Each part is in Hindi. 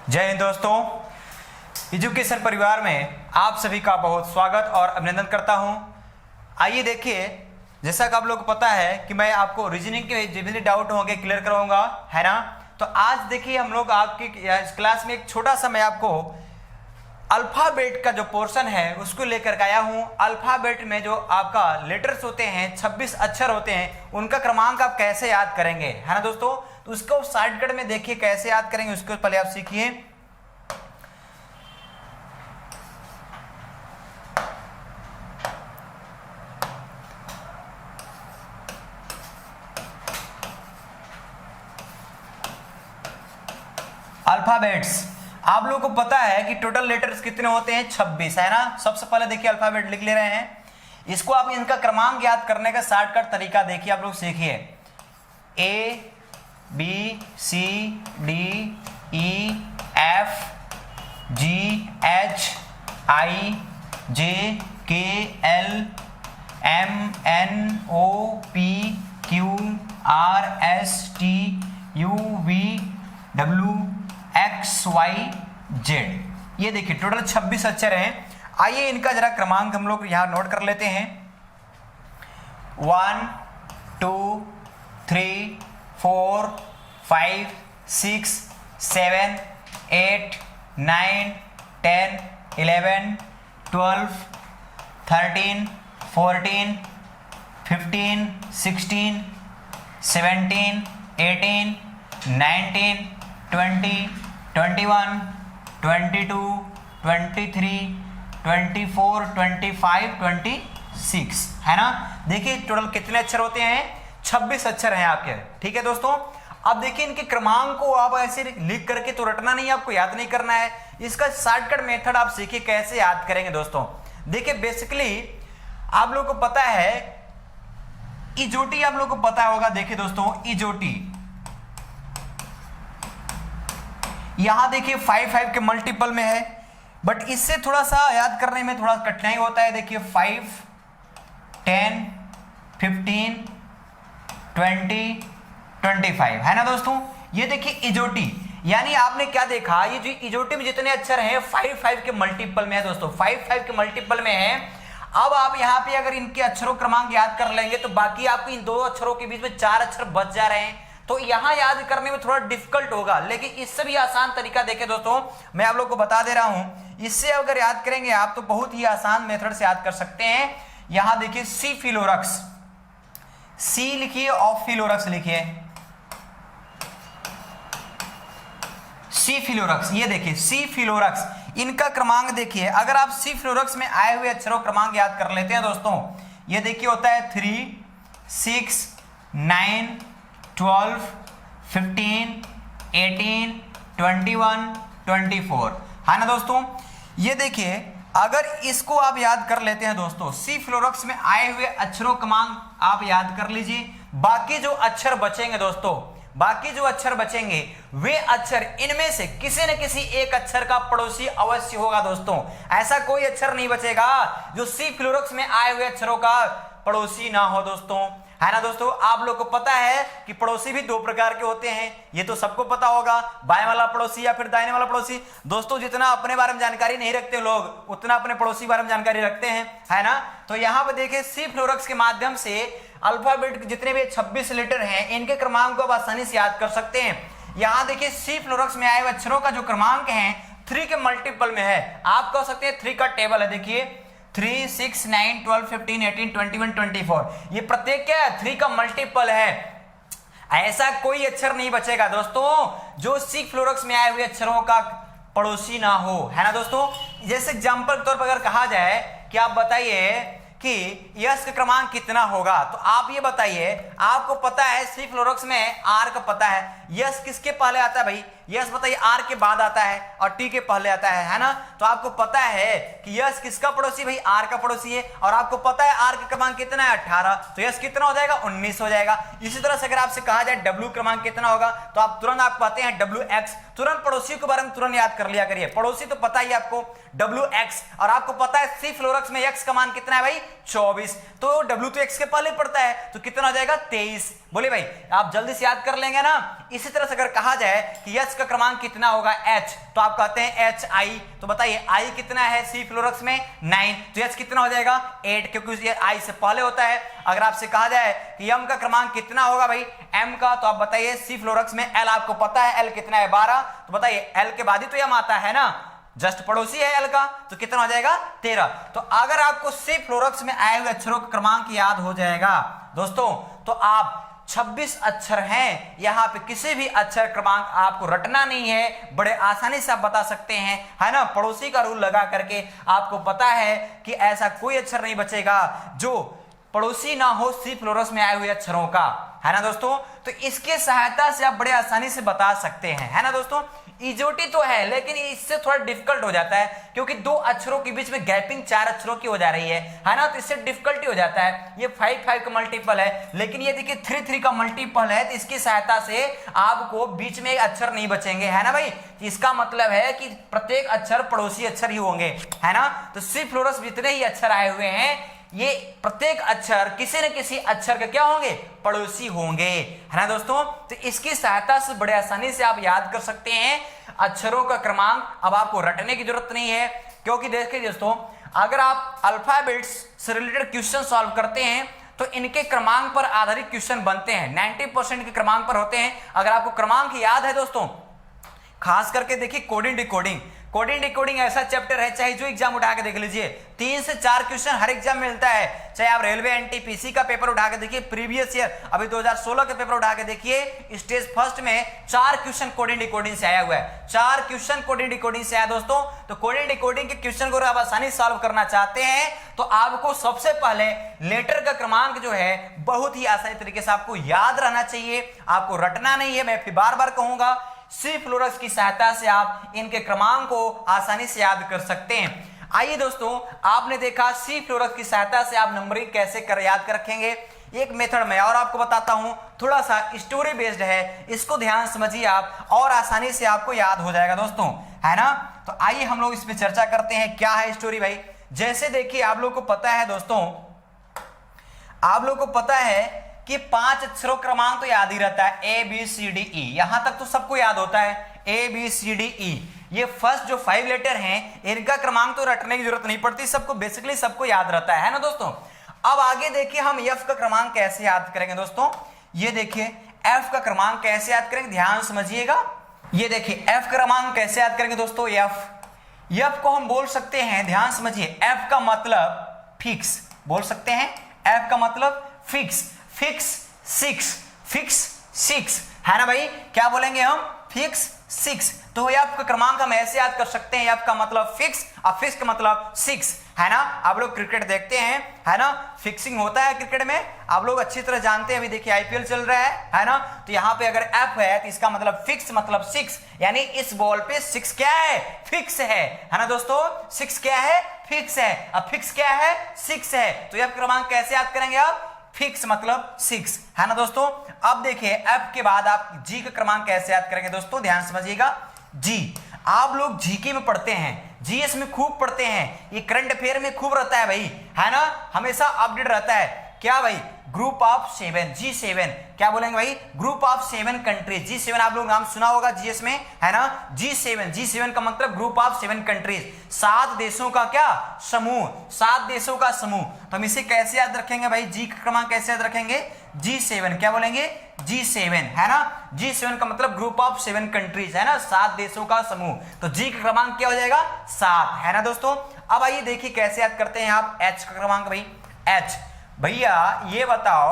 जय हिंद दोस्तों, एजुकेशन परिवार में आप सभी का बहुत स्वागत और अभिनंदन करता हूं। आइए देखिए, जैसा कि आप लोगों को पता है कि मैं आपको रीजनिंग के जितने डाउट होंगे क्लियर करवाऊंगा, है ना। तो आज देखिए हम लोग आपकी इस क्लास में एक छोटा सा मैं आपको अल्फ़ाबेट का जो पोर्शन है उसको लेकर के आया हूँ। अल्फ़ाबेट में जो आपका लेटर्स होते हैं, 26 अक्षर होते हैं, उनका क्रमांक आप कैसे याद करेंगे, है ना दोस्तों। तो उसको शॉर्टकट में देखिए कैसे याद करेंगे, उसको पहले आप सीखिए। अल्फ़ाबेट्स, आप लोगों को पता है कि टोटल लेटर्स कितने होते हैं, 26, है ना। सबसे पहले देखिए अल्फ़ाबेट लिख ले रहे हैं। इसको आप इनका क्रमांक याद करने का शॉर्टकट तरीका देखिए, आप लोग सीखिए। A B C D E F G H I J K L M N O P Q R S T U V W X Y Z. ये देखिए टोटल 26 अक्षर हैं। आइए इनका जरा क्रमांक हम लोग यहां नोट कर लेते हैं। 1 2 3 4 5 6 7 8 9 10 11 12 13 14 15 16 17 18 19 20 21 22 23 24 25 26, है ना। देखिए टोटल कितने अक्षर होते हैं, 26 अक्षर हैं आपके। ठीक है दोस्तों, अब देखिए इनके क्रमांक को आप ऐसे लिख करके तो रटना नहीं, आपको याद नहीं करना है। इसका शॉर्टकट मेथड आप सीखिए कैसे याद करेंगे दोस्तों। देखिए बेसिकली आप लोगों को पता है इजोटी, आप लोगों को पता होगा। देखिए दोस्तों इजोटी, यहां देखिए 5 5 के मल्टीपल में है, बट इससे थोड़ा सा याद करने में थोड़ा कठिनाई होता है। देखिए 5 10 15 20 25, है ना दोस्तों। ये देखिए इजोटी, यानी आपने क्या देखा, ये जो इजोटी में जितने अक्षर हैं 5 5 के मल्टीपल में है दोस्तों, 5 5 के मल्टीपल में है। अब आप यहाँ पे अगर इनके अक्षरों क्रमांक याद कर लेंगे तो बाकी आपको इन दो अक्षरों के बीच में 4 अक्षर बच जा रहे हैं, तो यहां याद करने में थोड़ा डिफिकल्ट होगा। लेकिन इससे भी आसान तरीका देखें दोस्तों, मैं आप लोग को बता दे रहा हूं। इससे अगर याद करेंगे आप तो बहुत ही आसान मेथड से याद कर सकते हैं। यहां देखिए सी फिलोरक्स, सी लिखिए और फिलोरक्स लिखिए। सी फिलोरक्स, ये देखिए सी फिलोरक्स, इनका क्रमांक देखिए। अगर आप सी फिलोरक्स में आए हुए अक्षरों क्रमांक याद कर लेते हैं दोस्तों, ये देखिए होता है 3 6 9 12 15 18 21 24, है ना दोस्तों। ये देखिए अगर इसको आप याद कर लेते हैं दोस्तों, सी फ्लोरक्स में आए हुए अक्षरों क्रमांक आप याद कर लीजिए। बाकी जो अक्षर बचेंगे दोस्तों, बाकी जो अक्षर बचेंगे वे अक्षर इनमें से किसी न किसी एक अक्षर का पड़ोसी अवश्य होगा दोस्तों। ऐसा कोई अक्षर नहीं बचेगा जो सी फ्लोरक्स में आए हुए अक्षरों का पड़ोसी ना हो दोस्तों, है ना दोस्तों। आप लोग को पता है कि पड़ोसी भी 2 प्रकार के होते हैं, ये तो सबको पता होगा, बाएं वाला पड़ोसी या फिर दाहिने वाला पड़ोसी। दोस्तों जितना अपने बारे में जानकारी नहीं रखते लोग, उतना अपने पड़ोसी बारे में जानकारी रखते हैं, है ना। तो यहाँ पे देखिए सी फ्लोरक्स के माध्यम से अल्फाबेट के जितने भी 26 लेटर हैं इनके क्रमांक को आप आसानी से याद कर सकते हैं। यहाँ देखिए सी फ्लोरक्स में आए हुए अक्षरों का जो क्रमांक है 3 के मल्टीपल में है। आप कह सकते हैं 3 का टेबल है, देखिए 3 6 9 12 15 18 21 24, ये प्रत्येक क्या है, 3 का मल्टीपल है। ऐसा कोई अक्षर नहीं बचेगा दोस्तों जो सी फ्लोरक्स में आए हुए अक्षरों का पड़ोसी ना हो, है ना दोस्तों। जैसे एग्जांपल के तौर पर अगर कहा जाए कि आप बताइए कि यश का क्रमांक कितना होगा, तो आप ये बताइए, आपको पता है सी फ्लोरक्स में आर का पता है, यश किसके पहले आता है भाई, यश बताइए आर के बाद आता है और टी के पहले आता है ना। तो आपको पता है कि यश किसका पड़ोसी, भाई आर का पड़ोसी है, और आपको पता है आर का क्रमांक कितना है 18, तो यश कितना हो जाएगा 19 हो जाएगा। इसी तरह से अगर आपसे कहा जाए डब्ल्यू क्रमांक कितना होगा, तो आप तुरंत आप पाते हैं डब्ल्यू एक्स, तुरंत पड़ोसी के बारे में तुरंत याद कर लिया करिए, पड़ोसी तो पता ही आपको डब्ल्यू एक्स, और आपको पता है सी फ्लोरक्स में एक्स का मान कितना है भाई 24, तो डब्ल्यू तो एक्स के पहले पड़ता है, तो कितना हो जाएगा 23। बोले भाई आप जल्दी से याद कर लेंगे ना। इसी तरह से अगर कहा जाए कि H का क्रमांक कितना होगा H, तो आप कहते हैं HI, तो बताइए I कितना है सी फ्लोरक्स में 9, तो H कितना हो जाएगा 8, क्योंकि ये I से पहले होता है। अगर आपसे कहा जाए कि M का क्रमांक कितना होगा भाई M का, तो आप बताइए सी फ्लोरक्स में L आपको पता है L कितना है 12, तो बताइए L के बाद ही तो M आता है ना, जस्ट पड़ोसी है L का, तो कितना हो जाएगा 13। तो अगर आपको सी फ्लोरक्स में आए हुए अक्षरों का क्रमांक याद हो जाएगा दोस्तों, तो आप 26 अक्षर हैं, यहां पे किसी भी अक्षर क्रमांक आपको रटना नहीं है, बड़े आसानी से आप बता सकते हैं, है ना। पड़ोसी का रूल लगा करके आपको पता है कि ऐसा कोई अक्षर नहीं बचेगा जो पड़ोसी ना हो सी फ्लोरस में आए हुए अक्षरों का, है ना दोस्तों। तो इसकी सहायता से आप बड़े आसानी से बता सकते हैं, है ना दोस्तों। इजोटी तो है लेकिन इससे थोड़ा डिफिकल्ट हो जाता है, क्योंकि दो अक्षरों के बीच में गैपिंग 4 अक्षरों की हो जा रही है ना, तो इससे डिफिकल्टी हो जाता है। ये 5 का मल्टीपल है, लेकिन ये देखिए 3 का मल्टीपल है, तो इसकी सहायता से आपको बीच में अक्षर नहीं बचेंगे, है ना भाई। इसका मतलब है कि प्रत्येक अक्षर पड़ोसी अक्षर ही होंगे, है ना। तो सी फ्लोरस जितने ही अक्षर आए हुए हैं, ये प्रत्येक अक्षर किसी न किसी अक्षर के क्या होंगे, पड़ोसी होंगे, है ना दोस्तों। तो इसकी सहायता से बड़े आसानी से आप याद कर सकते हैं अक्षरों का क्रमांक। अब आपको रटने की जरूरत नहीं है, क्योंकि देखिए दोस्तों, अगर आप अल्फाबेट्स से रिलेटेड क्वेश्चन सॉल्व करते हैं तो इनके क्रमांक पर आधारित क्वेश्चन बनते हैं, 90% के क्रमांक पर होते हैं। अगर आपको क्रमांक याद है दोस्तों, खास करके देखिए कोडिंग डिकोडिंग ऐसा चैप्टर है, चाहे जो एग्जाम उठा के देख लीजिए 3 से 4 क्वेश्चन हर एग्जाम में मिलता है। चाहे आप रेलवे एनटीपीसी का पेपर उठा के देखिए, प्रीवियस ईयर अभी 2016 के पेपर उठा के देखिए, स्टेज फर्स्ट में 4 क्वेश्चन कोडिंग डिकोडिंग से आया हुआ है, 4 क्वेश्चन कोडिंग डिकोडिंग से आया दोस्तों। तो कोडिंग डिकोडिंग के क्वेश्चन को आप आसानी से सॉल्व करना चाहते हैं तो आपको सबसे पहले लेटर का क्रमांक जो है बहुत ही आसानी तरीके से आपको याद रहना चाहिए, आपको रटना नहीं है। मैं फिर बार बार कहूंगा, सी फ्लोरस की सहायता से आप इनके क्रमांक को आसानी से याद कर सकते हैं। आइए दोस्तों, आपने देखा सी फ्लोरस की सहायता से आप नंबरिंग कैसे याद कर रखेंगे। एक मेथड मैं और आपको बताता हूं, थोड़ा सा स्टोरी बेस्ड है, इसको ध्यान समझिए आप, और आसानी से आपको याद हो जाएगा दोस्तों, है ना। तो आइए हम लोग इस पे चर्चा करते हैं, क्या है स्टोरी भाई। जैसे देखिए आप लोग को पता है दोस्तों, आप लोग को पता है कि 5 अक्षरों क्रमांक तो याद ही रहता है, ए बी सी डी ई, यहां तक तो सबको याद होता है, ए बी सी डी ई। ये फर्स्ट जो 5 लेटर हैं इनका क्रमांक तो रटने की जरूरत नहीं पड़ती, सबको बेसिकली सबको याद रहता है ना दोस्तों। अब आगे देखिए हम एफ का क्रमांक कैसे याद करेंगे दोस्तों। ये देखिए एफ का क्रमांक कैसे याद करेंगे, ध्यान समझिएगा। ये देखिए एफ का क्रमांक कैसे याद करेंगे दोस्तों, एफ को हम बोल सकते हैं, ध्यान समझिए, एफ का मतलब फिक्स बोल सकते हैं, एफ का मतलब फिक्स, फिक्स 6 है ना भाई। क्या बोलेंगे हम, फिक्स 6। तो एफ का क्रमांक हम ऐसे याद कर सकते हैं, एफ का मतलब फिक्स और फिक्स का मतलब 6, है ना। आप लोग क्रिकेट देखते हैं, है ना, फिक्सिंग होता है क्रिकेट में, आप लोग अच्छी तरह जानते हैं। अभी देखिए आईपीएल चल रहा है ना, तो यहाँ पे अगर एफ है तो इसका मतलब फिक्स मतलब 6, यानी इस बॉल पे 6 क्या है, फिक्स है ना दोस्तों। 6 क्या है, फिक्स है, अब फिक्स क्या है, 6 है। तो एफ क्रमांक कैसे याद करेंगे आप, फिक्स मतलब 6, है ना दोस्तों। अब देखिए एफ के बाद आप जी का क्रमांक कैसे याद करेंगे दोस्तों, ध्यान समझिएगा। जी, आप लोग जीके में पढ़ते हैं, जीएस में खूब पढ़ते हैं, ये करंट अफेयर में खूब रहता है भाई, है ना, हमेशा अपडेट रहता है। क्या भाई, ग्रुप ऑफ 7, G7, क्या बोलेंगे भाई, ग्रुप ऑफ 7 कंट्रीज। G7 आप लोग नाम सुना होगा जीएस में, है ना। G7 का मतलब ग्रुप ऑफ 7 कंट्रीज, 7 देशों का क्या समूह, 7 देशों का समूह। तो हम इसे कैसे याद रखेंगे भाई, जी का क्रमांक कैसे याद रखेंगे, G7, क्या बोलेंगे, G7, है ना। G7 का मतलब ग्रुप ऑफ 7 कंट्रीज, है ना, 7 देशों का समूह। तो जी का क्रमांक क्या हो जाएगा, 7, है ना दोस्तों। अब आइए देखिए कैसे याद करते हैं आप एच का क्रमांक भाई। एच भैया ये बताओ,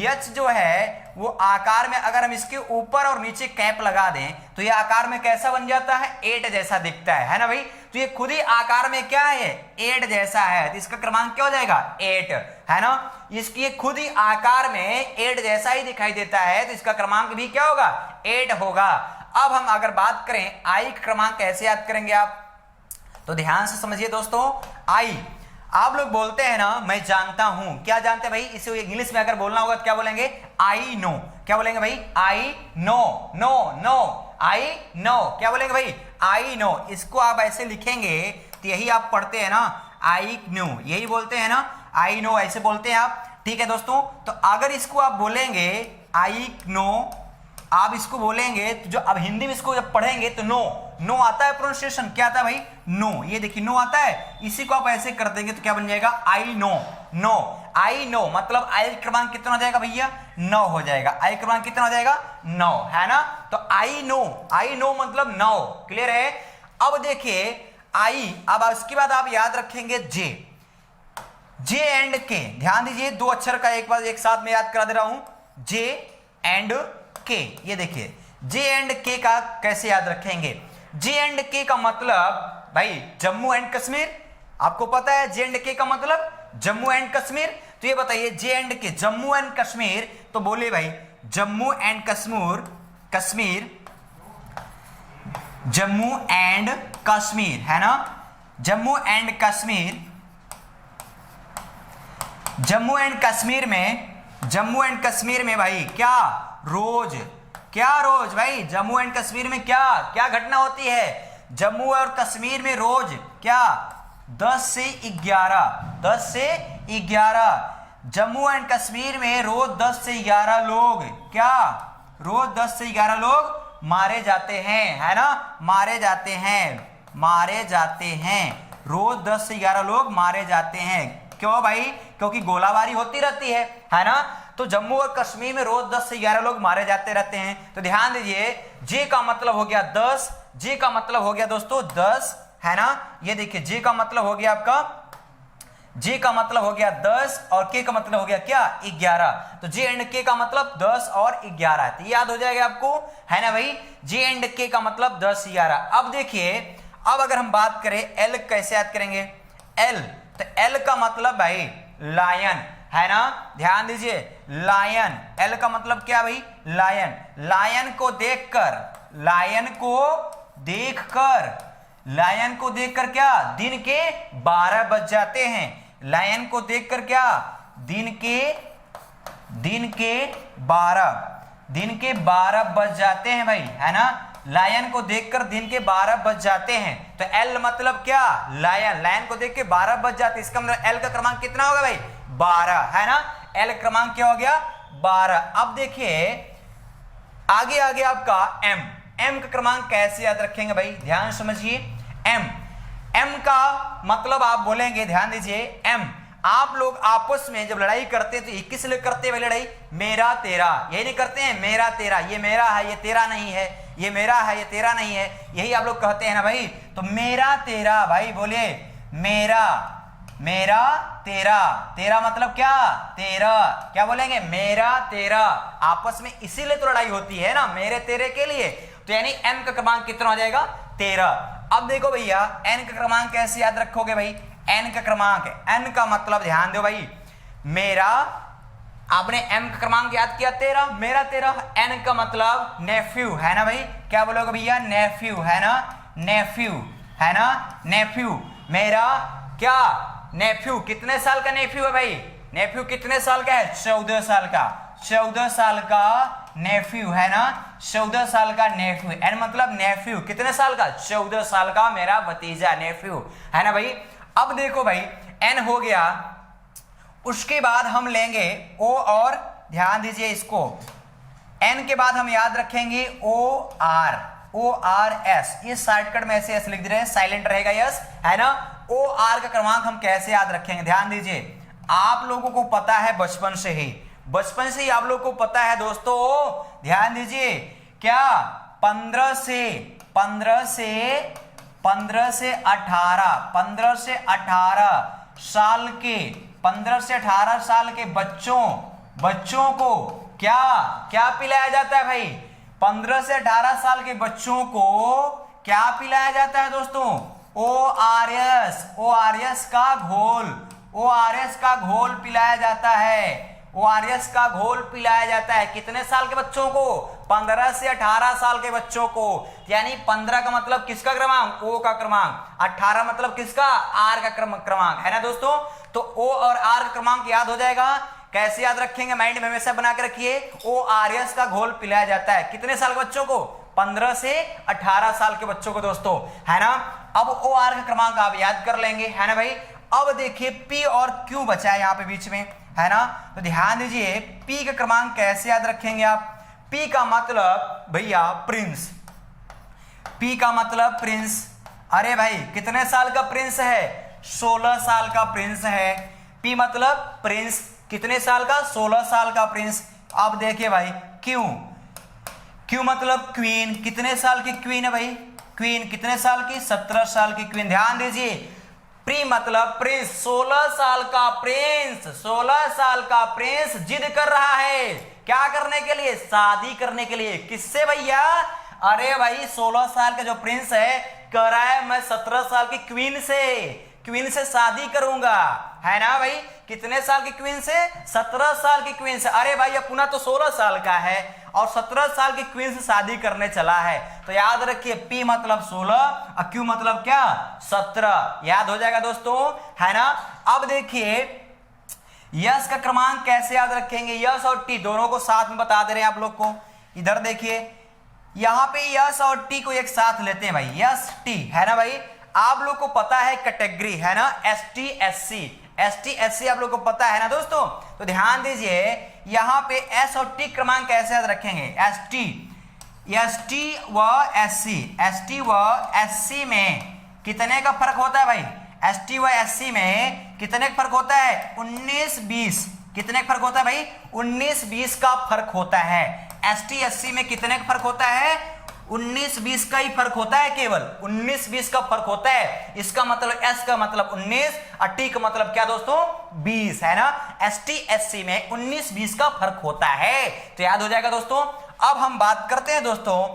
एच जो है वो आकार में अगर हम इसके ऊपर और नीचे कैप लगा दें तो ये आकार में कैसा बन जाता है, 8 जैसा दिखता है ना भाई। तो ये खुद ही आकार में क्या है, 8 जैसा है, तो इसका क्रमांक क्या हो जाएगा, 8, है ना। इसकी खुद ही आकार में 8 जैसा ही दिखाई देता है, तो इसका क्रमांक भी क्या होगा, 8 होगा। अब हम अगर बात करें आई का क्रमांक कैसे याद करेंगे आप, तो ध्यान से समझिए दोस्तों। आई आप लोग बोलते हैं ना, मैं जानता हूं, क्या जानते हैं भाई, इसे इंग्लिश में अगर बोलना होगा तो क्या बोलेंगे, आई नो, क्या बोलेंगे भाई, I know, no I know, क्या बोलेंगे भाई, आई नो। इसको आप ऐसे लिखेंगे तो यही आप पढ़ते हैं ना, आई नो, यही बोलते हैं ना, आई नो ऐसे बोलते हैं आप, ठीक है दोस्तों। तो अगर इसको आप बोलेंगे आई नो, आप इसको बोलेंगे तो जो अब हिंदी में इसको जब पढ़ेंगे तो नो, नो आता है प्रोनाउंसिएशन, क्या आता है भाई, नो। ये देखिए नो आता है, इसी को आप ऐसे कर देंगे तो क्या बन जाएगा, I know, no, I know, मतलब आई क्रमांक कितना हो जाएगा भैया, 9 हो जाएगा। आई क्रमांक कितना हो जाएगा, 9, है ना। तो आई नो मतलब 9, क्लियर है। अब देखिए आई, अब इसके बाद आप याद रखेंगे जे, जे एंड के, ध्यान दीजिए 2 अक्षर का एक बार एक साथ में याद करा दे रहा हूं, जे एंड के। ये देखिए जे एंड के का कैसे याद रखेंगे, जे एंड के का मतलब भाई जम्मू एंड कश्मीर, आपको पता है जे एंड के का मतलब जम्मू एंड कश्मीर। तो ये बताइए जे एंड के, जम्मू एंड कश्मीर, तो बोले भाई जम्मू एंड कश्मीर, कश्मीर, जम्मू एंड कश्मीर, है ना, जम्मू एंड कश्मीर, जम्मू एंड कश्मीर में, जम्मू एंड कश्मीर में भाई क्या रोज, क्या रोज भाई, जम्मू एंड कश्मीर में क्या क्या घटना होती है, जम्मू और कश्मीर में रोज क्या 10 से 11, 10 से 11, जम्मू एंड कश्मीर में रोज 10 से 11 लोग क्या, रोज 10 से 11 लोग मारे जाते हैं, है ना, मारे जाते हैं, मारे जाते हैं, रोज 10 से 11 लोग मारे जाते हैं। क्यों भाई, क्योंकि गोलाबारी होती रहती है ना। तो जम्मू और कश्मीर में रोज 10 से 11 लोग मारे जाते रहते हैं। तो ध्यान दीजिए जे का मतलब हो गया 10, जे का मतलब हो गया दोस्तों 10, है ना। ये देखिए जे का मतलब हो गया आपका, जे का मतलब हो गया 10 और के का मतलब हो गया क्या, 11। तो जे एंड के का मतलब 10 और 11, तो याद हो जाएगा आपको, है ना भाई, जे एंड के का मतलब 10 11। अब देखिए, अब अगर हम बात करें एल कैसे याद करेंगे, एल, तो एल का मतलब भाई लायन, है ना, ध्यान दीजिए लायन, एल का मतलब क्या भाई, लायन, लायन को देखकर, लायन को देखकर, लायन को देखकर क्या दिन के 12 बज जाते हैं, लायन को देखकर क्या दिन के 12 बज जाते हैं भाई, है ना, लायन को देखकर दिन के 12 बज जाते हैं। तो एल मतलब क्या, लायन, लायन को देख के 12 बज जाते हैं, इसका मतलब एल का क्रमांक कितना होगा भाई, 12, है ना, एल क्रमांक क्या हो गया, 12। अब देखिए आगे आगे आपका एम, एम का क्रमांक कैसे याद रखेंगे भाई, ध्यान समझिए, एम, एम का मतलब आप बोलेंगे, ध्यान दीजिए, एम, आप लोग आपस में जब लड़ाई करते हैं तो ये किस लिए करते हैं लड़ाई, मेरा तेरा, यही नहीं करते हैं, मेरा तेरा, ये मेरा है ये तेरा नहीं है, ये मेरा है ये तेरा नहीं है, यही आप लोग कहते हैं ना भाई। तो मेरा तेरा भाई बोले मेरा, मेरा तेरा, तेरा मतलब क्या, तेरा, क्या बोलेंगे, मेरा तेरा, आपस में इसीलिए तो लड़ाई होती है ना, मेरे तेरे के लिए। तो यानी एम का क्रमांक कितना हो जाएगा, 13। अब देखो भैया एन का क्रमांक कैसे याद रखोगे भाई, एन का क्रमांक, एन का मतलब ध्यान दो भाई, मेरा, आपने एम का क्रमांक याद किया 13, मेरा 13, एन का मतलब नेफ्यू, है ना भाई, क्या बोलोगे भैया, नेफ्यू, है ना, नेफ्यू, है ना, नेफ्यू, मेरा क्या नेफ्यू, कितने साल का नेफ्यू है भाई, नेफ्यू कितने साल का है, 14 साल का, 14 साल का नेफ्यू, है ना, 14 साल का नेफ्यू, एन मतलब नेफ्यू, कितने साल का, 14 साल का मेरा भतीजा, नेफ्यू, है ना भाई। अब देखो भाई एन हो गया, उसके बाद हम लेंगे ओ, और ध्यान दीजिए इसको, एन के बाद हम याद रखेंगे ओ आर एस, ये शॉर्टकट में ऐसे एस लिख दे रहे हैं, साइलेंट रहेगा यस, है ना। ओ आर का क्रमांक हम कैसे याद रखेंगे, ध्यान दीजिए, आप लोगों को पता है बचपन से ही, बचपन से ही आप लोगों को पता है दोस्तों, ध्यान दीजिए क्या 15 से 18 साल के, 15 से 18 साल के बच्चों को क्या क्या पिलाया जाता है भाई, 15 से 18 साल के बच्चों को क्या पिलाया जाता है दोस्तों, ORS का घोल, ORS का घोल पिलाया जाता है, ORS का घोल पिलाया जाता है, कितने साल के बच्चों को, 15 से 18 साल के बच्चों को, यानी 15 का मतलब किसका क्रमांक, O का क्रमांक, 18 मतलब किसका, R का क्रमांक, है ना दोस्तों। तो O और R का क्रमांक याद हो जाएगा, कैसे याद रखेंगे, माइंड में हमेशा बना के रखिए, ORS का घोल पिलाया जाता है, कितने साल के बच्चों को, 15 से 18 साल के बच्चों को दोस्तों, है ना। अब OR का क्रमांक आप याद कर लेंगे, है ना भाई। अब देखिए P और Q बचा है यहाँ पे बीच में, है ना। तो ध्यान दीजिए P का क्रमांक कैसे याद रखेंगे आप? P का मतलब भैया प्रिंस, P का मतलब प्रिंस। अरे भाई कितने साल का प्रिंस है? 16 साल का प्रिंस है। P मतलब प्रिंस, कितने साल का? 16 साल का प्रिंस। अब देखिए भाई क्यों मतलब क्वीन, कितने साल की क्वीन है भाई? क्वीन कितने साल की? 17 साल की क्वीन। ध्यान दीजिए प्री मतलब प्रिंस, 16 साल का प्रिंस, 16 साल का प्रिंस जिद कर रहा है क्या करने के लिए? शादी करने के लिए। किससे भैया? अरे भाई 16 साल का जो प्रिंस है कह रहा है मैं 17 साल की क्वीन से शादी करूंगा, है ना भाई। कितने साल की क्वीन से? 17 साल की क्वीन से। अरे भाई अपना तो 16 साल का है और 17 साल की क्वीन से शादी करने चला है। तो याद रखिए P मतलब 16 और Q मतलब क्या? 17। याद हो जाएगा दोस्तों, है ना। अब देखिए यश का क्रमांक कैसे याद रखेंगे? यश और T दोनों को साथ में बता दे रहे हैं आप लोग को। इधर देखिए यहां पे यश और T को एक साथ लेते हैं भाई, यश T, है ना भाई। आप लोग को पता है कैटेगरी, है ना, ST SC आप लोग को पता है ना दोस्तों। तो ध्यान दीजिए यहां पे S और T क्रमांक कैसे याद रखेंगे? ST व SC में कितने का फर्क होता है भाई? ST व SC में कितने का फर्क होता है? 19-20। कितने का फर्क होता है भाई? 19-20 का फर्क होता है। ST SC में कितने का फर्क होता है? 19-20 का ही फर्क होता है, केवल 19-20 का फर्क होता है। इसका मतलब S का मतलब 19 और T का मतलब क्या दोस्तों? 20, है ना। ST SC में 19-20 का फर्क होता है। तो याद हो जाएगा दोस्तों। अब हम बात करते हैं दोस्तों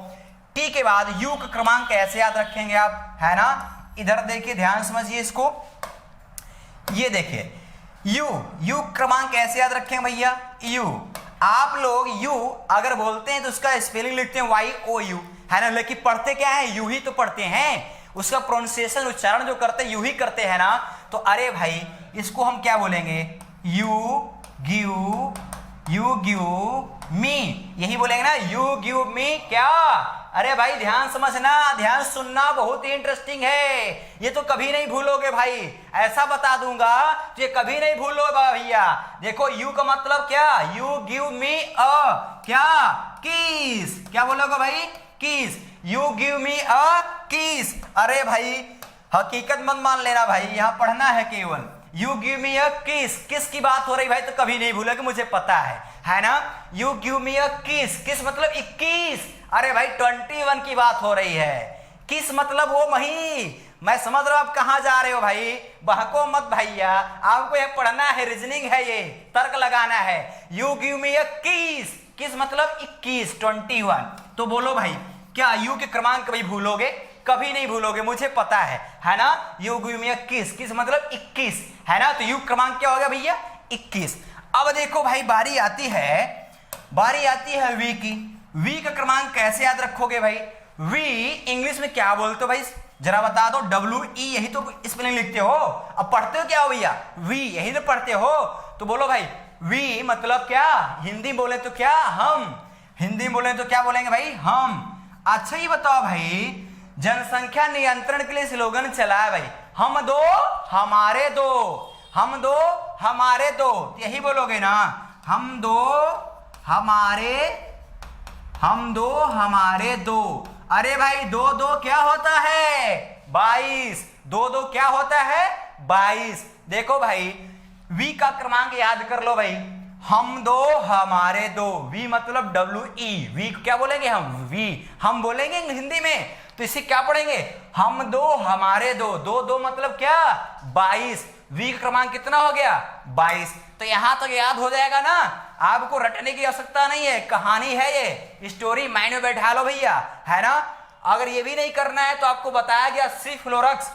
T के बाद U का क्रमांक कैसे याद रखेंगे आप, है ना। इधर देखिए ध्यान समझिए इसको, ये देखिए U क्रमांक कैसे याद रखेंगे भैया? U आप लोग U अगर बोलते हैं तो उसका स्पेलिंग लिखते हैं YOU, है ना। लेकिन पढ़ते क्या है? यू ही तो पढ़ते हैं, उसका प्रोनाउंसिएशन उच्चारण जो करते हैं यू ही करते हैं ना। तो अरे भाई इसको हम क्या बोलेंगे? यू गिव मी, यही बोलेंगे ना, यू गिव मी क्या? अरे भाई ध्यान समझना, ध्यान सुनना, बहुत ही इंटरेस्टिंग है। ये तो कभी नहीं भूलोगे भाई, ऐसा बता दूंगा तो ये कभी नहीं भूलोगे भैया। देखो यू का मतलब क्या? यू गिव मी अ क्या? किस। क्या बोलोगे भाई? किस। यू गिव मी अ किस। अरे भाई हकीकत मत मान लेना भाई, यहां पढ़ना है केवल। यू गिव मी अ किस, किस की बात हो रही भाई? तो कभी नहीं भूलोगे, मुझे पता है ना। यू गिव मी अ किस, किस मतलब 21। अरे भाई 21 की बात हो रही है। किस मतलब वो मही। मैं समझ रहा हूं आप कहां जा रहे हो भाई, बहको मत भैया, आपको ये पढ़ना है, रीजनिंग है, ये तर्क लगाना है। यू गिव मी अ किस, किस मतलब 21, 21। तो बोलो भाई क्या यू के क्रमांक कभी भूलोगे? कभी नहीं भूलोगे, मुझे पता है ना। यू गिव मी अ किस, किस मतलब 21, है ना। तो यू क्रमांक क्या हो गया भैया? 21। अब देखो भाई बारी आती है वी की। वी का क्रमांक कैसे याद रखोगे भाई? वी इंग्लिश में क्या बोलते हो भाई? जरा बता दो। WE यही तो स्पेलिंग लिखते हो। अब पढ़ते हो क्या हो भैया? वी यही तो पढ़ते हो। तो बोलो भाई वी मतलब क्या? हिंदी बोले तो क्या? हम। हिंदी बोले तो क्या बोलेंगे भाई? हम। अच्छा ये बताओ भाई, जनसंख्या नियंत्रण के लिए स्लोगन चला है भाई, हम दो हमारे दो, हम दो हमारे दो, यही बोलोगे ना, हम दो हमारे दो। अरे भाई दो दो क्या होता है? 22। दो दो क्या होता है? 22। देखो भाई वी का क्रमांक याद कर लो भाई, हम दो हमारे दो। वी मतलब WE, वी क्या बोलेंगे हम? वी हम बोलेंगे हिंदी में, तो इसे क्या पढ़ेंगे? हम दो हमारे दो। दो दो मतलब क्या? 22। वी का क्रमांक कितना हो गया? 22। तो यहां तक याद हो जाएगा ना, आपको रटने की आवश्यकता नहीं है, कहानी है ये, स्टोरी माइंड में बैठा लो भैया, है ना। अगर ये भी नहीं करना है तो आपको बताया गया सी फ्लोरक्स,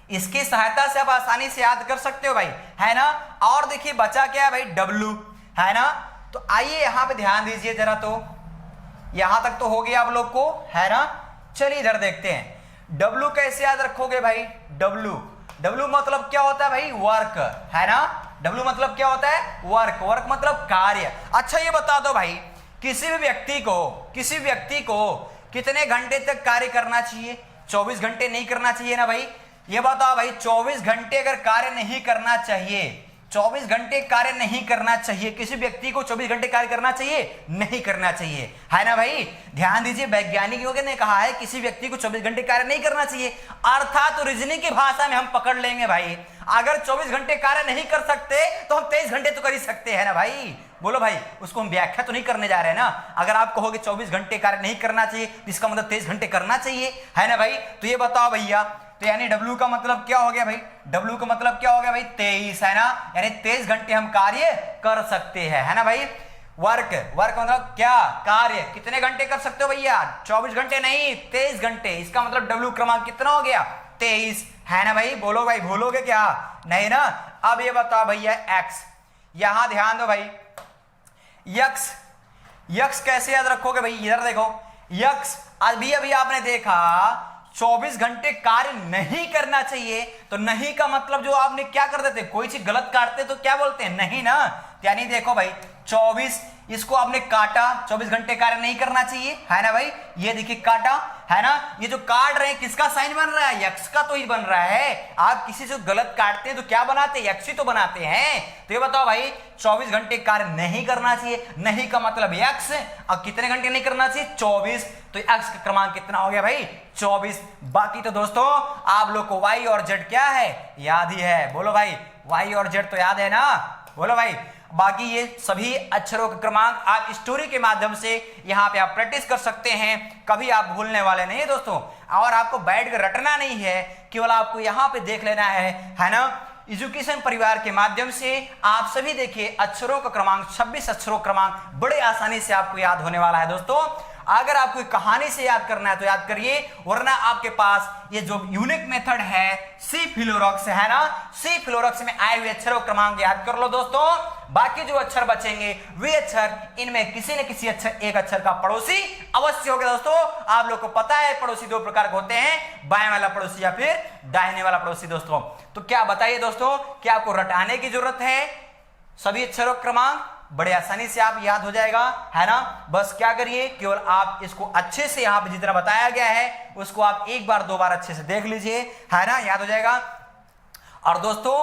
इसकी सहायता से आप आसानी से याद कर सकते हो भाई, है ना। और देखिए बचा क्या है भाई? W, है ना। तो आइए यहां पे ध्यान दीजिए जरा, तो यहां तक तो हो गया आप लोग को, है ना। चलिए इधर देखते हैं W कैसे याद रखोगे भाई? W मतलब क्या होता है भाई? वर्क, है ना। W मतलब क्या होता है? वर्क मतलब कार्य। अच्छा ये बता दो भाई, किसी भी व्यक्ति को कितने घंटे तक कार्य करना चाहिए? 24 घंटे नहीं करना चाहिए ना भाई। ये बताओ भाई 24 घंटे अगर कार्य नहीं करना चाहिए 24 घंटे कार्य नहीं करना चाहिए, किसी व्यक्ति को 24 घंटे कार्य करना चाहिए, नहीं करना चाहिए, है ना भाई। ध्यान दीजिए, वैज्ञानिकों ने कहा है किसी व्यक्ति को 24 घंटे कार्य नहीं करना चाहिए, अर्थात तो रीजनिंग की भाषा में हम पकड़ लेंगे भाई, अगर 24 घंटे कार्य नहीं कर सकते तो हम 23 घंटे तो कर ही सकते हैं ना भाई। बोलो भाई, उसको हम व्याख्या तो नहीं करने जा रहे हैं ना। अगर आप कहोगे 24 घंटे कार्य नहीं करना चाहिए तो इसका मतलब 23 घंटे करना चाहिए, है ना भाई। तो ये बताओ भैया, तो यानी W का मतलब क्या हो गया भाई, W का मतलब क्या हो गया भाई 23, है ना। यानी 23 घंटे हम कार्य कर सकते हैं, है ना भाई। वर्क मतलब क्या, कार्य कितने घंटे कर सकते हो भैया, 24 घंटे नहीं 23 घंटे। इसका मतलब W क्रमांक कितना हो गया 23, है ना भाई। बोलो भाई, भूलोगे क्या, नहीं ना। अब ये बताओ भैया X, यहां ध्यान दो भाई, यक्स कैसे याद रखोगे भाई, इधर देखो, यक्स अभी अभी आपने देखा 24 घंटे कार्य नहीं करना चाहिए, तो नहीं का मतलब जो आपने क्या कर देते, कोई चीज गलत काटते तो क्या बोलते हैं, नहीं ना। यानी देखो भाई 24, इसको आपने काटा, 24 घंटे कार्य नहीं करना चाहिए, है ना भाई। ये देखिए काटा, है ना। ये जो काट रहे हैं किसका साइन बन रहा है, यक्स का तो ही बन रहा है। आप किसी से गलत काटते हैं तो क्या बनाते हैं, यक्स ही तो बनाते हैं। तो ये बताओ भाई 24 घंटे कार्य नहीं करना चाहिए, नहीं का मतलब यक्स, और कितने घंटे नहीं करना चाहिए 24, तो यक्स का क्रमांक कितना हो गया भाई 24। बाकी तो दोस्तों आप लोग को वाई और जेड क्या है, याद ही है। बोलो भाई, वाई और जेड तो याद है ना, बोलो भाई। बाकी ये सभी अक्षरों के क्रमांक आप स्टोरी के माध्यम से यहाँ पे आप प्रैक्टिस कर सकते हैं, कभी आप भूलने वाले नहीं है दोस्तों। और आपको बैठ कर रटना नहीं है, केवल आपको यहाँ पे देख लेना है ना। एजुकेशन परिवार के माध्यम से आप सभी देखिए अक्षरों का क्रमांक 26 अक्षरों क्रमांक बड़े आसानी से आपको याद होने वाला है दोस्तों। अगर आपको कहानी से याद करना है तो याद करिए, वरना आपके पास ये जो यूनिक मेथड है सी फिलोरॉक्स है ना, सी फिलोरॉक्स में आए हुए अक्षरों क्रमांक याद कर लो दोस्तों। बाकी जो अक्षर बचेंगे वे अक्षर, इनमें किसी न किसी अक्षर, एक अक्षर का पड़ोसी अवश्य होगा दोस्तों। आप लोग को पता है पड़ोसी दो प्रकार के होते हैं, बाएं वाला पड़ोसी या फिर दाहिने वाला पड़ोसी दोस्तों। तो क्या बताइए दोस्तों, क्या आपको रटाने की जरूरत है, सभी अक्षरों क्रमांक बड़े आसानी से आप याद हो जाएगा, है ना। बस क्या करिए, केवल आप इसको अच्छे से यहाँ पे जितना बताया गया है उसको आप एक बार दो बार अच्छे से देख लीजिए, है ना, याद हो जाएगा। और दोस्तों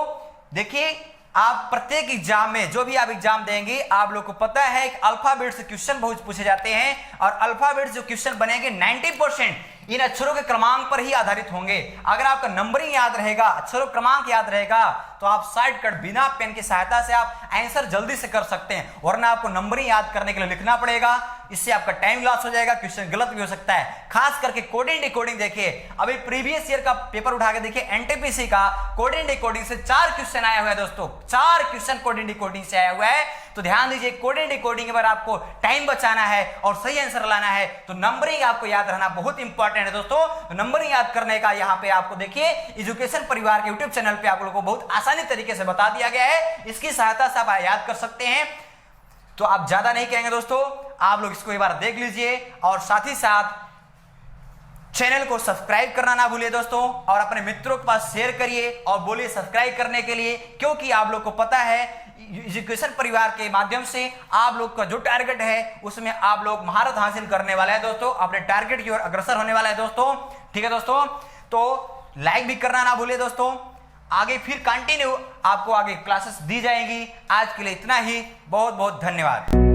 देखिए, आप प्रत्येक एग्जाम में जो भी आप एग्जाम देंगे, आप लोग को पता है कि अल्फाबेट से क्वेश्चन बहुत पूछे जाते हैं, और अल्फाबेट जो क्वेश्चन बनेंगे 90% इन अक्षरों के क्रमांक पर ही आधारित होंगे। अगर आपका नंबरिंग याद रहेगा, अक्षरों क्रमांक याद रहेगा, तो आप साइड कट बिना पेन की सहायता से आप आंसर जल्दी से कर सकते हैं, वरना आपको नंबरिंग याद करने के लिए लिखना पड़ेगा, इससे आपका टाइम लॉस हो जाएगा, क्वेश्चन गलत भी हो सकता है। खास करके कोडिंग डिकोडिंग देखिए, अभी प्रीवियस ईयर का पेपर उठा के देखिए, एनटीपीसी का कोडिंग डिकोडिंग से 4 क्वेश्चन आया हुआ है दोस्तों, 4 क्वेश्चन कोडिंग डिकोडिंग से आया हुआ है। तो ध्यान दीजिए, कोडिंग डिकोडिंग पर आपको टाइम बचाना है और सही आंसर लाना है, तो नंबरिंग आपको याद रहना बहुत इंपॉर्टेंट है दोस्तों। नंबरिंग याद करने का यहाँ पे आपको देखिए एजुकेशन परिवार के यूट्यूब चैनल पे आप लोगों को बहुत आसानी तरीके से बता दिया गया है, इसकी सहायता से आप याद कर सकते हैं। तो आप ज्यादा नहीं कहेंगे दोस्तों, आप लोग इसको एक बार देख लीजिए, और साथ ही साथ चैनल को सब्सक्राइब करना ना भूलिए दोस्तों, और अपने मित्रों के पास शेयर करिए और बोलिए सब्सक्राइब करने के लिए, क्योंकि आप लोग को पता है एजुकेशन परिवार के माध्यम से आप लोग का जो टारगेट है उसमें आप लोग महारत हासिल करने वाला है दोस्तों, अपने टारगेट की ओर अग्रसर होने वाला है दोस्तों। ठीक है दोस्तों, तो लाइक भी करना ना भूलिए दोस्तों। आगे फिर कंटिन्यू आपको आगे क्लासेस दी जाएंगी। आज के लिए इतना ही, बहुत बहुत धन्यवाद।